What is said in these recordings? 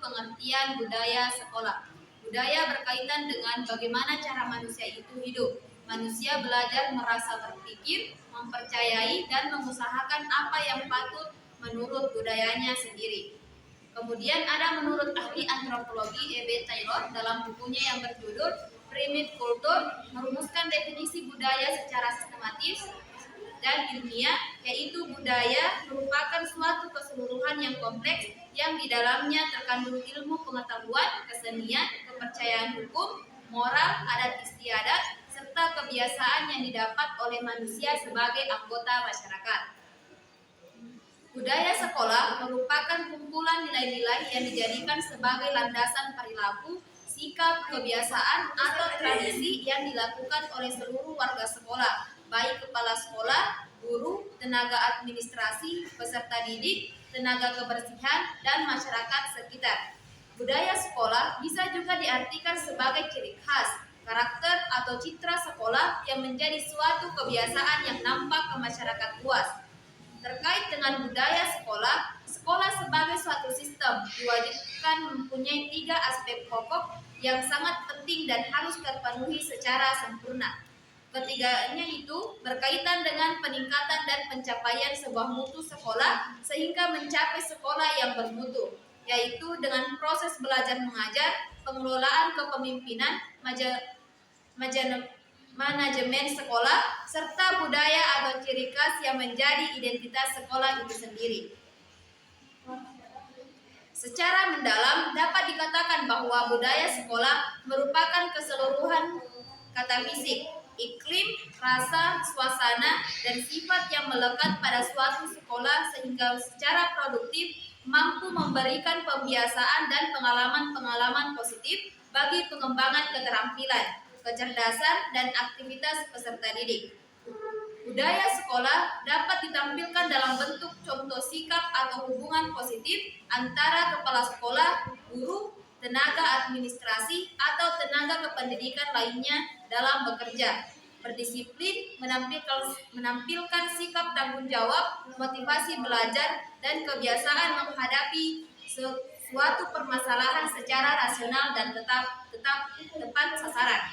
pengertian budaya sekolah. Budaya berkaitan dengan bagaimana cara manusia itu hidup. Manusia belajar merasa berpikir, mempercayai, dan mengusahakan apa yang patut menurut budayanya sendiri. Kemudian ada menurut ahli antropologi E.B. Taylor dalam bukunya yang berjudul Primitive Culture merumuskan definisi budaya secara sistematis dan ilmiah, yaitu budaya merupakan suatu keseluruhan yang kompleks yang di dalamnya terkandung ilmu pengetahuan, kesenian, kepercayaan hukum, moral, adat istiadat, serta kebiasaan yang didapat oleh manusia sebagai anggota masyarakat. Budaya sekolah merupakan kumpulan nilai-nilai yang dijadikan sebagai landasan perilaku, sikap, kebiasaan, atau tradisi yang dilakukan oleh seluruh warga sekolah, baik kepala sekolah, guru, tenaga administrasi, peserta didik, tenaga kebersihan, dan masyarakat sekitar. Budaya sekolah bisa juga diartikan sebagai ciri khas, karakter, atau citra sekolah yang menjadi suatu kebiasaan yang nampak ke masyarakat luas. Terkait dengan budaya sekolah, sekolah sebagai suatu sistem diwajibkan mempunyai 3 aspek pokok yang sangat penting dan harus terpenuhi secara sempurna. Ketiganya itu berkaitan dengan peningkatan dan pencapaian sebuah mutu sekolah sehingga mencapai sekolah yang bermutu, yaitu dengan proses belajar mengajar, pengelolaan kepemimpinan, manajemen sekolah, serta budaya atau ciri khas yang menjadi identitas sekolah itu sendiri. Secara mendalam dapat dikatakan bahwa budaya sekolah merupakan keseluruhan kata fisik, iklim, rasa, suasana, dan sifat yang melekat pada suatu sekolah sehingga secara produktif mampu memberikan pembiasaan dan pengalaman-pengalaman positif bagi pengembangan keterampilan, kecerdasan, dan aktivitas peserta didik. Budaya sekolah dapat ditampilkan dalam bentuk contoh sikap atau hubungan positif antara kepala sekolah, guru, tenaga administrasi, atau tenaga kependidikan lainnya dalam bekerja, berdisiplin, menampilkan sikap tanggung jawab, motivasi belajar, dan kebiasaan menghadapi suatu permasalahan secara rasional dan tepat sasaran.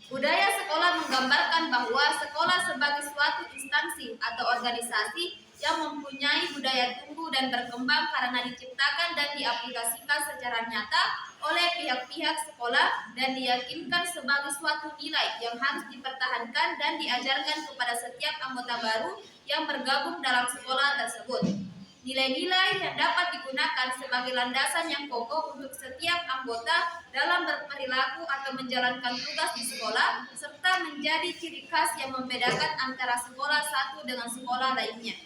Budaya sekolah menggambarkan bahwa sekolah sebagai suatu instansi atau organisasi yang mempunyai budaya tumbuh dan berkembang karena diciptakan dan diaplikasikan secara nyata oleh pihak-pihak sekolah dan diyakinkan sebagai suatu nilai yang harus dipertahankan dan diajarkan kepada setiap anggota baru yang bergabung dalam sekolah tersebut. Nilai-nilai yang dapat digunakan sebagai landasan yang kokoh untuk setiap anggota dalam berperilaku atau menjalankan tugas di sekolah, serta menjadi ciri khas yang membedakan antara sekolah satu dengan sekolah lainnya.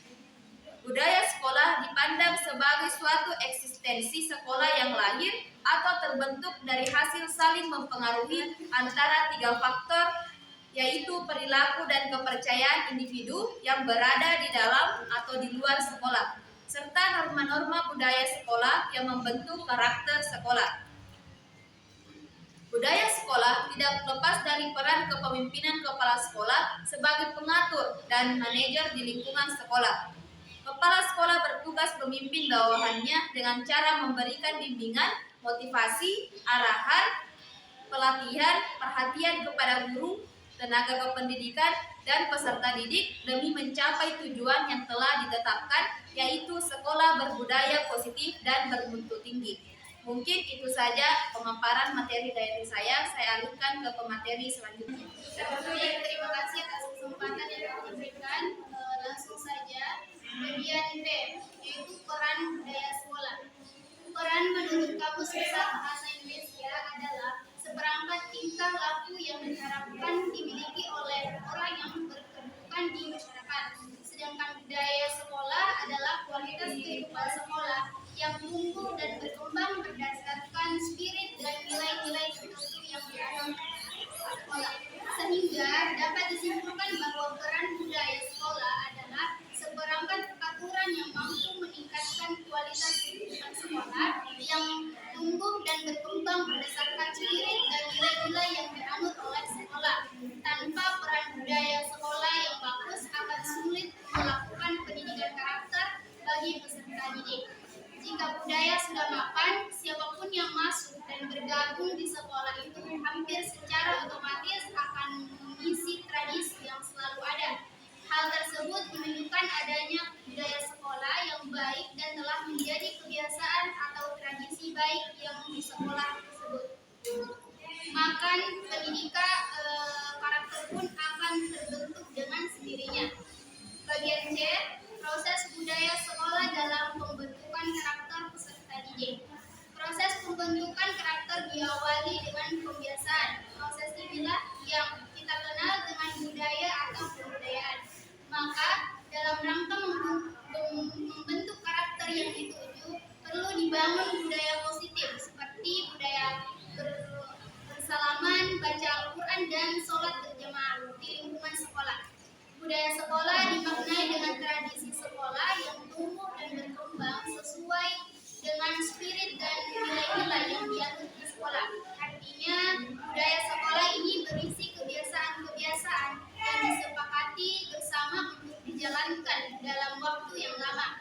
Budaya sekolah dipandang sebagai suatu eksistensi sekolah yang lahir atau terbentuk dari hasil saling mempengaruhi antara 3 faktor, yaitu perilaku dan kepercayaan individu yang berada di dalam atau di luar sekolah, serta norma-norma budaya sekolah yang membentuk karakter sekolah. Budaya sekolah tidak lepas dari peran kepemimpinan kepala sekolah sebagai pengatur dan manajer di lingkungan sekolah. Kepala sekolah bertugas memimpin bawahannya dengan cara memberikan bimbingan, motivasi, arahan, pelatihan, perhatian kepada guru, tenaga kependidikan, dan peserta didik demi mencapai tujuan yang telah ditetapkan, yaitu sekolah berbudaya positif dan bermutu tinggi. Mungkin itu saja pemaparan materi dari saya alihkan ke pemateri selanjutnya. Terima kasih atas kesempatan yang diberikan. Langsung saja, bagian B, yaitu peran budaya sekolah. Peran menurut Kamus Besar Bahasa Indonesia adalah seperangkat tingkah laku yang diharapkan dimiliki oleh orang yang berkedudukan di masyarakat. Sedangkan budaya sekolah adalah kualitas kehidupan sekolah yang tumbuh dan berkembang berdasarkan spirit dan nilai-nilai tertentu yang dianut sekolah. Sehingga dapat disimpulkan bahwa peran budaya sekolah adalah seperangkat peraturan yang mampu meningkatkan kualitas kehidupan sekolah yang tumbuh dan berkembang berdasarkan spirit dan nilai-nilai yang dianut oleh sekolah. Tanpa peran budaya sekolah yang bagus akan sulit melakukan pendidikan karakter bagi peserta Jika budaya sudah mapan, siapapun yang masuk dan bergabung di sekolah itu hampir secara otomatis akan mengisi tradisi yang selalu ada. Hal tersebut menunjukkan adanya budaya sekolah yang baik dan telah menjadi kebiasaan atau tradisi baik yang di sekolah tersebut. Makan pendidikan karakter pun akan terbentuk dengan sendirinya. Bagian C, proses budaya sekolah dalam pembentukan karakter peserta didik. Proses pembentukan karakter diawali dengan pembiasaan. Proses inilah yang kita kenal dengan budaya atau kebudayaan. Maka, dalam rangka membentuk karakter yang dituju, perlu dibangun budaya positif seperti budaya bersalaman, baca Al-Quran, dan sholat berjamaah di lingkungan sekolah. Budaya sekolah dimaknai dengan tradisi sekolah yang tumbuh dan berkembang sesuai dengan spirit dan nilai-nilai yang dianut di sekolah. Artinya, budaya sekolah ini berisi kebiasaan-kebiasaan yang disepakati bersama untuk dijalankan dalam waktu yang lama.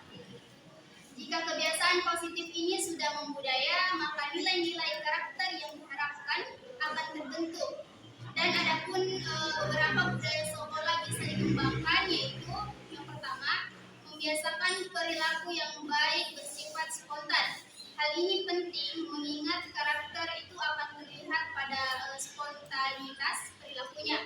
Jika kebiasaan positif ini sudah membudaya, maka nilai-nilai karakter yang diharapkan akan terbentuk. Dan adapun beberapa budaya sekolah bisa dikembangkan, yaitu yang pertama, membiasakan perilaku yang baik bersifat spontan. Hal ini penting mengingat karakter itu akan terlihat pada spontanitas perilakunya.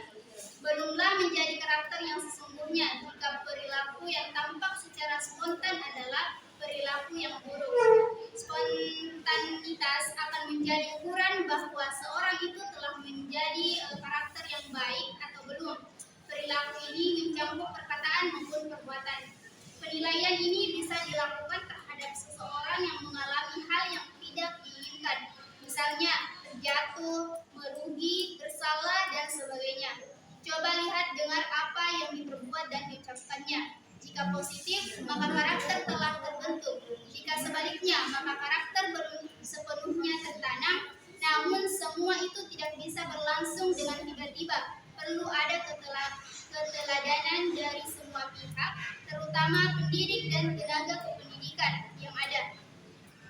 Belumlah menjadi karakter yang sesungguhnya jika perilaku yang tampak secara spontan adalah perilaku yang buruk. Spontanitas akan menjadi ukuran bahwa seorang itu telah menjadi karakter yang baik atau belum. Perilaku ini mencampur perkataan maupun perbuatan. Penilaian ini bisa dilakukan terhadap seseorang yang mengalami hal yang tidak diinginkan, misalnya terjatuh, merugi, bersalah, dan sebagainya. Coba lihat dengar apa yang diperbuat dan diucapkannya. Jika positif, maka karakter telah terbentuk. Jika sebaliknya, maka karakter belum sepenuhnya tertanam. Namun semua itu tidak bisa berlangsung dengan tiba-tiba. Perlu ada keteladanan dari semua pihak, terutama pendidik dan tenaga kependidikan yang ada.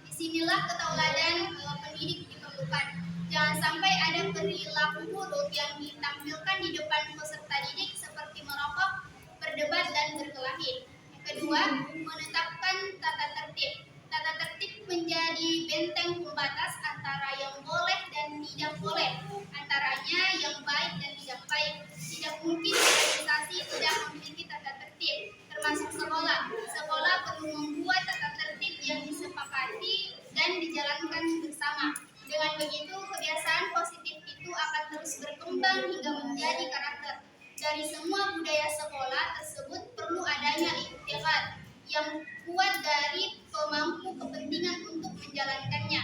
Disinilah keteladanan pendidik diperlukan. Jangan sampai ada perilaku buruk yang ditampilkan di depan peserta didik seperti merokok, berdebat, dan berkelahi. Kedua, menetapkan tata tertib. Tata tertib menjadi benteng pembatas antara yang boleh dan tidak boleh, antaranya yang baik dan tidak baik. Tidak mungkin organisasi tidak memiliki tata tertib, termasuk sekolah. Sekolah perlu membuat tata tertib yang disepakati dan dijalankan bersama. Dengan begitu, kebiasaan positif itu akan terus berkembang hingga menjadi karakter. Dari semua budaya sekolah tersebut perlu adanya ikhtiar yang kuat dari pemangku kepentingan untuk menjalankannya.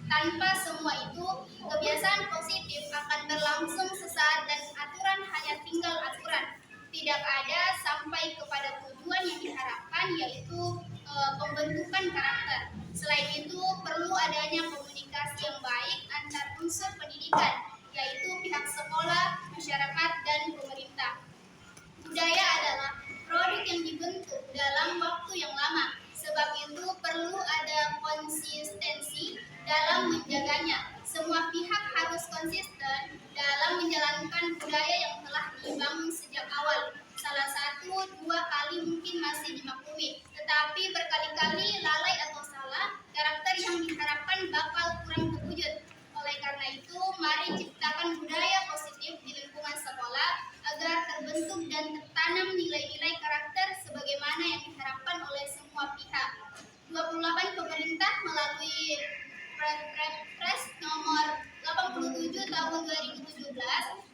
Tanpa semua itu, kebiasaan positif akan berlangsung sesaat dan aturan hanya tinggal aturan. Tidak ada sampai kepada tujuan yang diharapkan, yaitu pembentukan karakter. Selain itu, perlu adanya komunikasi yang baik antar unsur pendidikan, yaitu pihak sekolah, masyarakat, dan pemerintah. Budaya adalah produk yang dibentuk dalam waktu yang lama. Sebab itu perlu ada konsistensi dalam menjaganya. Semua pihak harus konsisten dalam menjalankan budaya yang telah dibangun sejak awal. Salah satu, dua kali mungkin masih dimaklumi, tetapi berkali-kali lalai atau salah, karakter yang diharapkan bakal kurang terwujud. Oleh karena itu, mari ciptakan budaya positif di lingkungan sekolah agar terbentuk dan tertanam nilai-nilai karakter sebagaimana yang diharapkan oleh semua pihak. 28 pemerintah melalui Perpres nomor 87 tahun 2017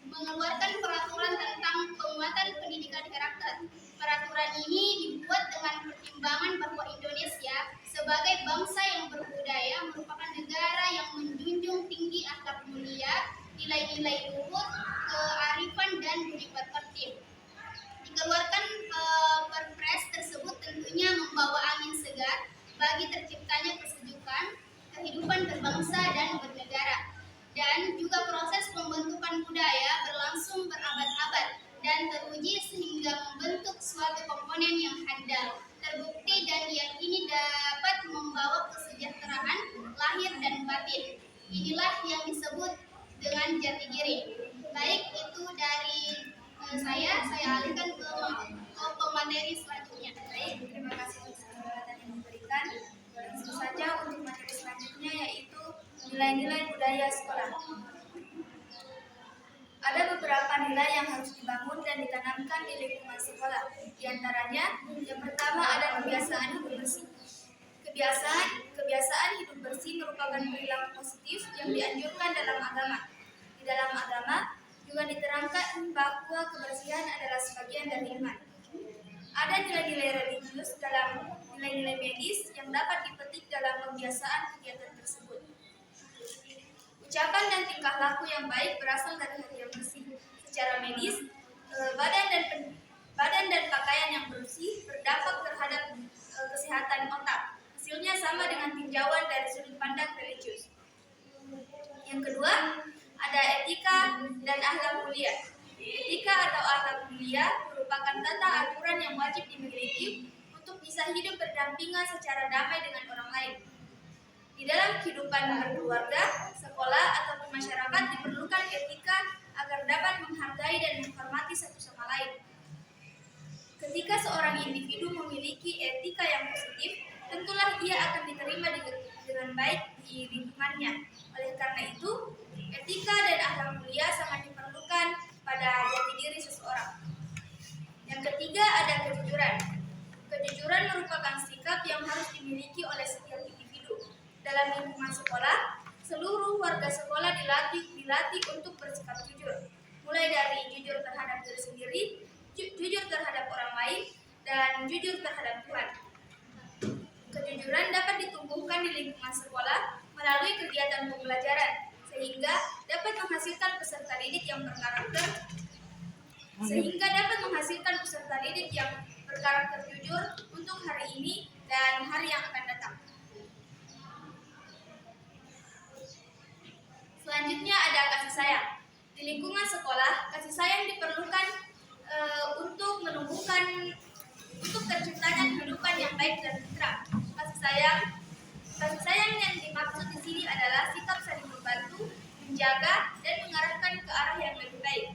mengeluarkan peraturan tentang penguatan pendidikan karakter. Peraturan ini dibuat dengan pertimbangan bahwa Indonesia sebagai bangsa yang berbudaya merupakan negara yang menjunjung tinggi akhlak mulia, nilai-nilai luhur, kearifan, dan budi pekerti. Dikeluarkan Perpres tersebut tentunya membawa angin segar bagi terciptanya kesejukan, kehidupan berbangsa dan bernegara. Dan juga proses pembentukan budaya berlangsung berabad-abad dan teruji sehingga membentuk suatu komponen yang handal, terbukti dan diyakini dapat membawa kesejukan dan batin. Inilah yang disebut dengan jati diri. Baik, itu dari saya alihkan ke pemateri selanjutnya. Baik, terima kasih atas kesempatan yang diberikan. Langsung saja untuk materi selanjutnya, yaitu nilai-nilai budaya sekolah. Ada beberapa nilai yang harus dibangun dan ditanamkan di lingkungan sekolah. Di antaranya, yang pertama ada kebiasaan hidup bersih. Kebiasaan hidup bersih merupakan perilaku positif yang dianjurkan dalam agama. Di dalam agama juga diterangkan bahwa kebersihan adalah sebagian dari iman. Ada nilai-nilai religius dalam nilai-nilai medis yang dapat dipetik dalam kebiasaan kegiatan tersebut. Ucapan dan tingkah laku yang baik berasal dari hati yang bersih. Secara medis, badan dan pakaian yang bersih berdampak terhadap kesehatan otak. Hasilnya sama dengan tinjauan dari sudut pandang religius. Yang kedua, ada etika dan akhlak mulia. Etika atau akhlak mulia merupakan tata aturan yang wajib dimiliki untuk bisa hidup berdampingan secara damai dengan orang lain. Di dalam kehidupan berkeluarga, sekolah, ataupun masyarakat diperlukan etika agar dapat menghargai dan menghormati satu sama lain. Ketika seorang individu memiliki etika yang positif, tentulah ia akan diterima dengan baik di lingkungannya. Oleh karena itu, etika dan akhlak mulia sangat diperlukan pada jati diri seseorang. Yang ketiga ada kejujuran. Kejujuran merupakan sikap yang harus dimiliki oleh setiap individu. Dalam lingkungan sekolah, seluruh warga sekolah dilatih untuk bersikap jujur. Mulai dari jujur terhadap diri sendiri, jujur terhadap orang lain, dan jujur terhadap Tuhan. Kejujuran dapat ditumbuhkan di lingkungan sekolah melalui kegiatan pembelajaran, sehingga dapat menghasilkan peserta didik yang berkarakter jujur untuk hari ini dan hari yang akan datang. Selanjutnya ada kasih sayang. Di lingkungan sekolah, kasih sayang diperlukan untuk terciptanya kehidupan yang baik dan tentram. Kasih sayang yang dimaksud di sini adalah sikap saling membantu, menjaga, dan mengarahkan ke arah yang lebih baik.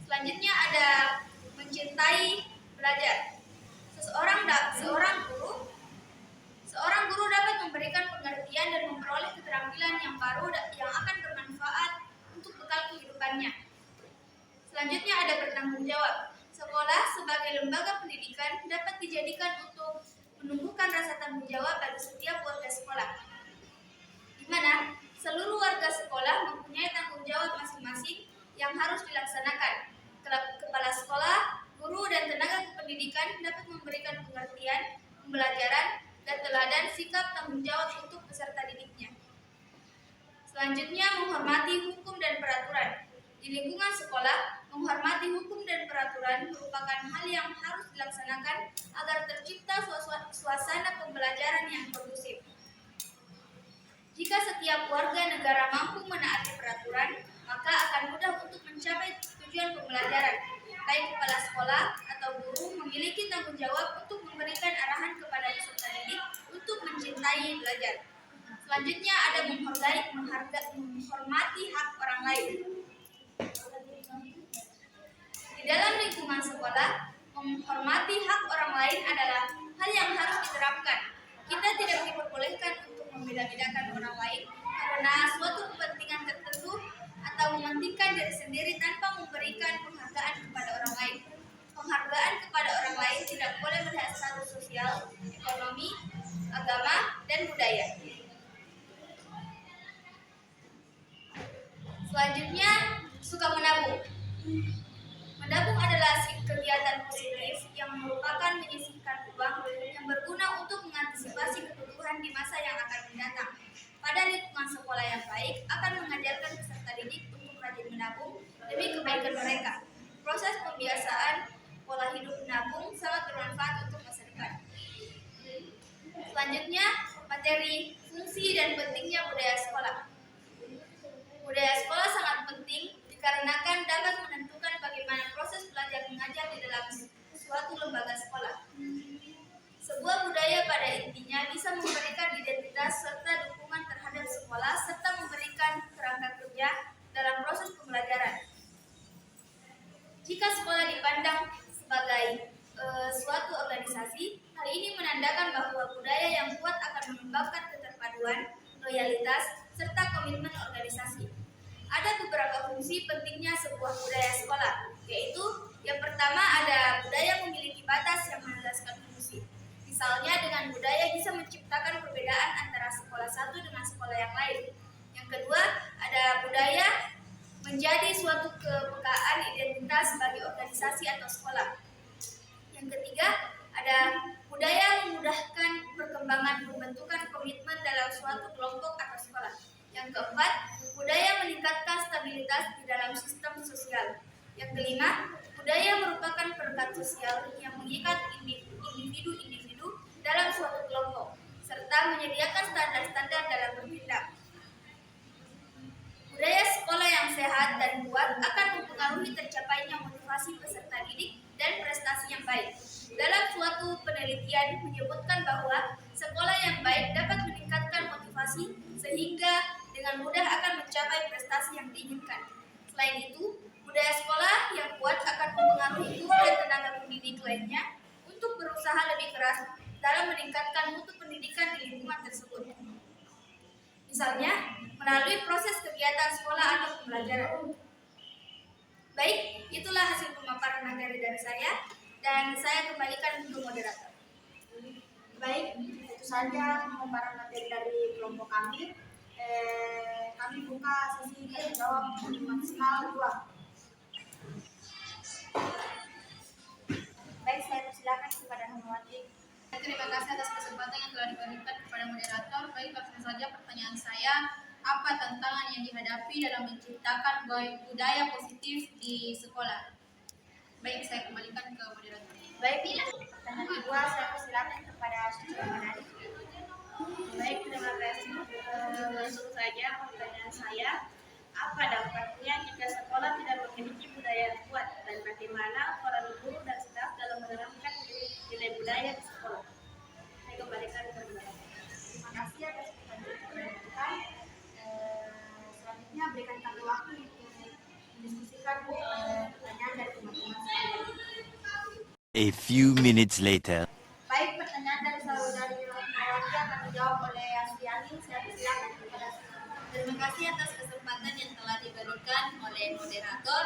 Selanjutnya ada mencintai belajar. Seorang guru dapat memberikan pengertian dan memperoleh keterampilan yang baru yang akan bermanfaat untuk bekal kehidupannya. Selanjutnya ada bertanggung jawab. Sekolah sebagai lembaga pendidikan dapat dijadikan untuk menumbuhkan rasa tanggung jawab bagi setiap warga sekolah, di mana seluruh warga sekolah mempunyai tanggung jawab masing-masing yang harus dilaksanakan. Kepala sekolah, guru, dan tenaga kependidikan dapat memberikan pengertian, pembelajaran, dan teladan sikap tanggung jawab untuk peserta didiknya. Selanjutnya, menghormati hukum dan peraturan. Di lingkungan sekolah, menghormati hukum dan peraturan merupakan hal yang harus dilaksanakan agar tercipta suasana pembelajaran yang kondusif. Jika setiap warga negara mampu menaati peraturan, maka akan mudah untuk mencapai tujuan pembelajaran. Baik kepala sekolah atau guru memiliki tanggung jawab untuk memberikan arahan kepada peserta didik untuk mencintai belajar. Selanjutnya ada menghormati hak orang lain. Di dalam lingkungan sekolah, menghormati hak orang lain adalah hal yang harus diterapkan. Kita tidak diperbolehkan untuk membeda-bedakan orang lain karena suatu kepentingan tertentu atau mementingkan diri sendiri tanpa memberikan penghargaan kepada orang lain. Penghargaan kepada orang lain tidak boleh melihat status sosial, ekonomi, agama, dan budaya. Selanjutnya, suka menabung. Menabung adalah kegiatan positif yang merupakan menyisihkan uang yang berguna untuk mengantisipasi kebutuhan di masa yang akan mendatang. Pada lingkungan sekolah yang baik akan mengajarkan peserta didik untuk rajin menabung demi kebaikan mereka. Proses pembiasaan pola hidup menabung sangat bermanfaat untuk masa depan. Selanjutnya, materi fungsi dan pentingnya budaya sekolah. Budaya sekolah sangat penting dikarenakan dapat menentukan bagaimana proses belajar mengajar di dalam suatu lembaga sekolah. Sebuah budaya pada intinya bisa memberikan identitas serta dukungan terhadap sekolah Ada beberapa fungsi pentingnya sebuah budaya sekolah, yaitu yang pertama ada budaya memiliki batas yang menjelaskan fungsi. Misalnya dengan budaya bisa menciptakan perbedaan antara sekolah satu dengan sekolah yang lain. Yang kedua, ada budaya menjadi suatu kepekaan identitas bagi organisasi atau sekolah. Yang ketiga, ada budaya memudahkan perkembangan pembentukan komitmen dalam suatu kelompok atau sekolah. Yang keempat, budaya meningkatkan stabilitas di dalam sistem sosial. Yang kelima, budaya merupakan perekat sosial yang mengikat individu-individu dalam suatu kelompok, serta menyediakan standar-standar dalam bertindak. Budaya sekolah yang sehat dan kuat akan mempengaruhi tercapainya motivasi peserta didik dan prestasi yang baik. Dalam suatu penelitian menyebutkan bahwa sekolah yang baik dapat meningkatkan motivasi sehingga dengan mudah akan mencapai prestasi yang diinginkan. Selain itu, budaya sekolah yang kuat akan mempengaruhi guru dan tenaga pendidik lainnya untuk berusaha lebih keras dalam meningkatkan mutu pendidikan di lingkungan tersebut. Misalnya, melalui proses kegiatan sekolah atau pembelajaran. Baik, itulah hasil pemaparan materi dari saya, dan saya kembalikan ke moderator. Baik, itu saja pemaparan materi dari kelompok kami. Kami buka sesi tanya jawab maksimal 2. Baik, saya persilakan kepada Hamawati. Terima kasih atas kesempatan yang telah diberikan kepada moderator. Baik, langsung saja pertanyaan saya. Apa tantangan yang dihadapi dalam menciptakan budaya positif di sekolah? Baik, saya kembalikan ke moderator. Baik, pertanyaan kedua saya persilakan kepada Suci Manadi. Baik, terima kasih. Langsung saja pertanyaan saya. Apa dampaknya jika sekolah tidak memiliki budaya yang kuat dan bagaimana peran guru dan staf dalam menerapkan nilai budaya di sekolah? Saya kembalikan ke moderator. Terima kasih atas pertanyaan. Selanjutnya berikan kami waktu untuk mendiskusikan pertanyaan dari teman-teman sekalian. A few minutes later. Baik, pertanyaan dari saudari Rahmawati akan dijawab oleh Asriani. Saya persilakan kepada Terima kasih atas kesempatan yang telah diberikan oleh moderator.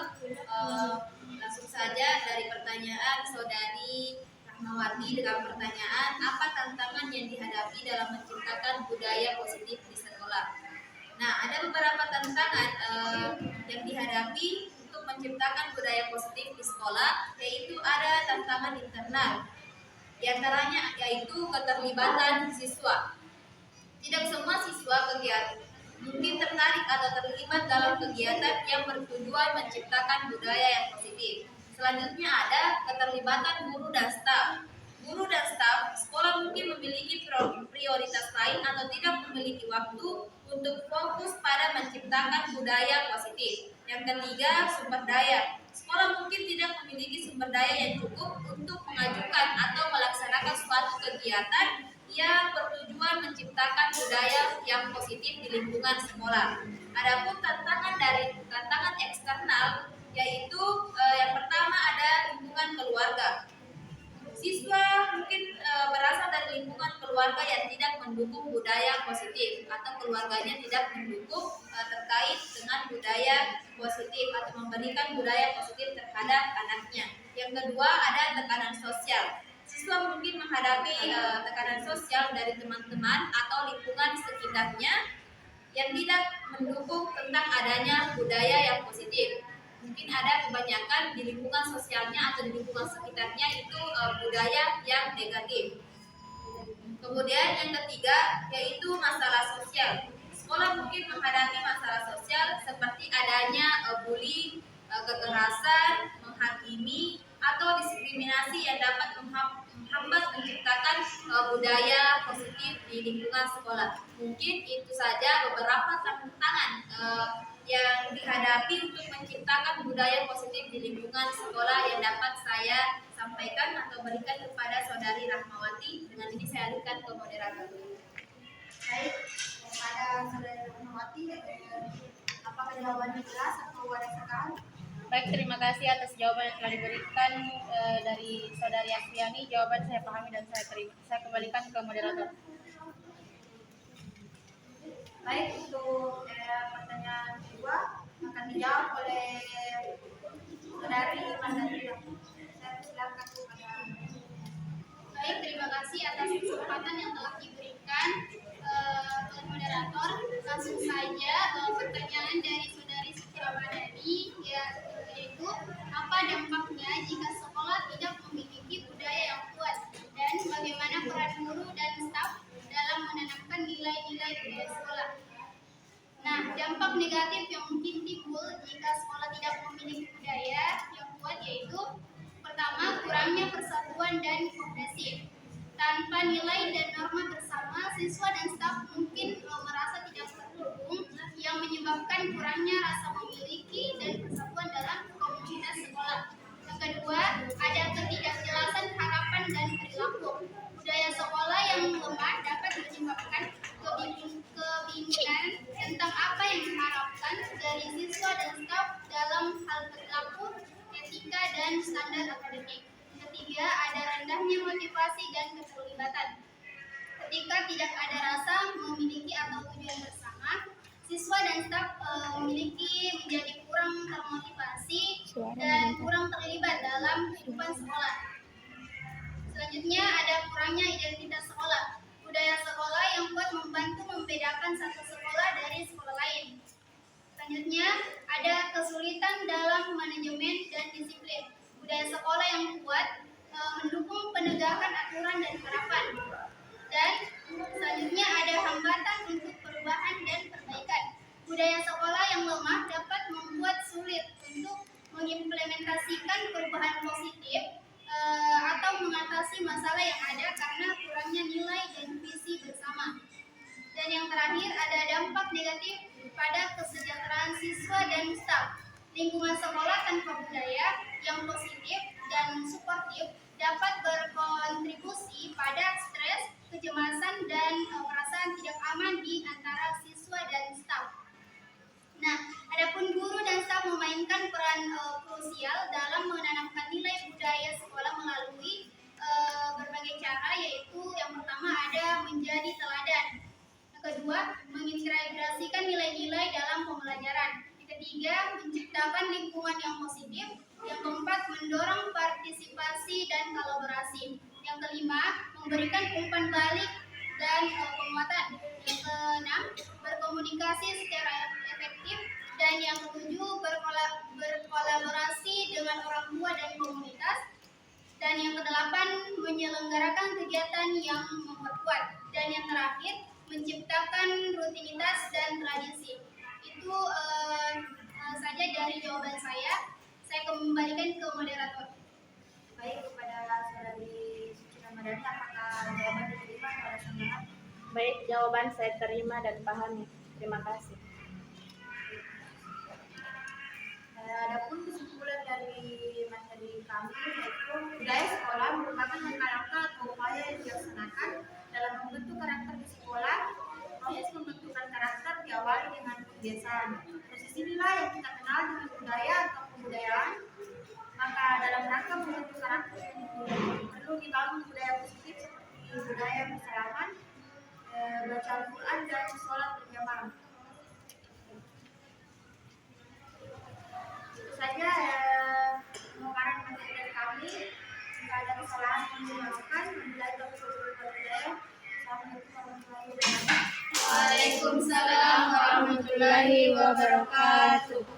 Langsung saja dari pertanyaan saudari Rahmawati dengan pertanyaan, apa tantangan yang dihadapi dalam menciptakan budaya positif di sekolah? Nah, ada beberapa tantangan yang dihadapi untuk menciptakan budaya positif di sekolah, yaitu ada tantangan internal. Di antaranya yaitu keterlibatan siswa. Tidak semua siswa mungkin tertarik atau terlibat dalam kegiatan yang bertujuan menciptakan budaya yang positif. Selanjutnya ada keterlibatan guru dan staf. Guru dan staf sekolah mungkin memiliki prioritas lain atau tidak memiliki waktu untuk fokus pada menciptakan budaya positif. Yang ketiga, sumber daya. Sekolah mungkin tidak memiliki sumber daya yang cukup untuk mengajukan atau melaksanakan suatu kegiatan yang bertujuan menciptakan budaya yang positif di lingkungan sekolah. Adapun tantangan eksternal, yaitu yang pertama ada lingkungan keluarga. Siswa mungkin berasal dari lingkungan keluarga yang tidak mendukung budaya positif atau keluarganya tidak mendukung terkait dengan budaya positif atau memberikan budaya positif terhadap anaknya. Yang kedua ada tekanan sosial. Siswa mungkin menghadapi tekanan sosial dari teman-teman atau lingkungan sekitarnya yang tidak mendukung tentang adanya budaya yang positif. Mungkin ada kebanyakan di lingkungan sosialnya atau di lingkungan sekitarnya itu budaya yang negatif. Kemudian yang ketiga yaitu masalah sosial. Sekolah mungkin menghadapi masalah sosial seperti adanya bullying, kekerasan, menghakimi, atau diskriminasi yang dapat menghambat menciptakan budaya positif di lingkungan sekolah. Mungkin itu saja beberapa tantangan yang dihadapi untuk menciptakan budaya positif di lingkungan sekolah yang dapat saya sampaikan atau berikan kepada saudari Rahmawati. Dengan ini saya alihkan ke moderator. Baik, kepada saudari Rahmawati, apakah jawabannya jelas atau ada sekali? Baik, terima kasih atas jawaban yang telah diberikan dari saudari Asriani. Jawaban saya pahami dan saya terima. Saya kembalikan ke moderator. Baik, untuk pertanyaan kedua, negatif yang mungkin timbul jika sekolah tidak memiliki budaya yang kuat yaitu pertama, kurangnya persatuan dan kohesion. Tanpa nilai dan norma bersama, siswa dan staf mungkin merasa tidak terhubung yang menyebabkan kurangnya rasa memiliki dan persatuan dalam komunitas sekolah. Yang kedua, ada ketidakjelasan harapan dan perilaku. Budaya sekolah yang lemah dapat menyebabkan kebingungan tentang apa yang diharapkan dari siswa dan staf dalam hal perilaku, etika, dan standar akademik. Ketiga, ada rendahnya motivasi dan keterlibatan. Ketika tidak ada rasa memiliki atau tujuan bersama, siswa dan staf menjadi kurang termotivasi dan kurang terlibat dalam kehidupan sekolah. Selanjutnya ada kurangnya identitas sekolah. Budaya sekolah yang kuat membantu membedakan satu sekolah dari sekolah lain. Selanjutnya ada kesulitan dalam manajemen dan disiplin. Budaya sekolah yang kuat mendukung penegakan aturan dan harapan. Dan selanjutnya ada hambatan untuk perubahan dan perbaikan. Budaya sekolah yang lemah dapat membuat sulit untuk mengimplementasikan perubahan positif atau mengatasi masalah yang ada karena kurangnya nilai dan visi bersama. Dan yang terakhir ada dampak negatif pada kesejahteraan siswa dan staf. Lingkungan sekolah tanpa budaya yang positif dan suportif dapat berkontribusi pada stres, kecemasan, dan perasaan tidak aman di antara siswa dan staf. Nah, adapun guru dan staf memainkan peran krusial dalam menanamkan nilai budaya sekolah melalui berbagai cara, yaitu yang pertama ada menjadi teladan, yang kedua mengintegrasikan nilai-nilai dalam pembelajaran, yang ketiga menciptakan lingkungan yang positif, yang keempat mendorong partisipasi dan kolaborasi, yang kelima memberikan umpan balik dan penguatan, yang keenam berkomunikasi secara efektif, dan yang ketujuh berkolaborasi dengan orang tua dan komunitas, dan yang kedelapan menyelenggarakan kegiatan yang memperkuat, dan yang terakhir menciptakan rutinitas dan tradisi. Itu saja dari jawaban saya. Saya kembalikan ke moderator. Baik, kepada saudari Suci Ramadhani, apakah jawaban diterima oleh saudara? Baik, jawaban saya terima dan pahami. Terima kasih. Adapun kesimpulan dari materi kami yaitu budaya sekolah merupakan langkah-langkah atau upaya yang dilaksanakan dalam membentuk karakter di sekolah. Proses pembentukan karakter diawali dengan kebiasaan. Proses inilah yang kita kenal dengan budaya atau kebudayaan. Maka dalam rangka membentuk karakter ini perlu dibangun budaya positif seperti budaya bersalaman, baca Al-Quran, dan sholat berjamaah. Itu saja pemaparan materi dari kami. Jika ada kesalahan yang dimaafkan, menilai budaya. Assalamualaikum warahmatullahi wabarakatuh. Waalaikumsalam warahmatullahi wabarakatuh.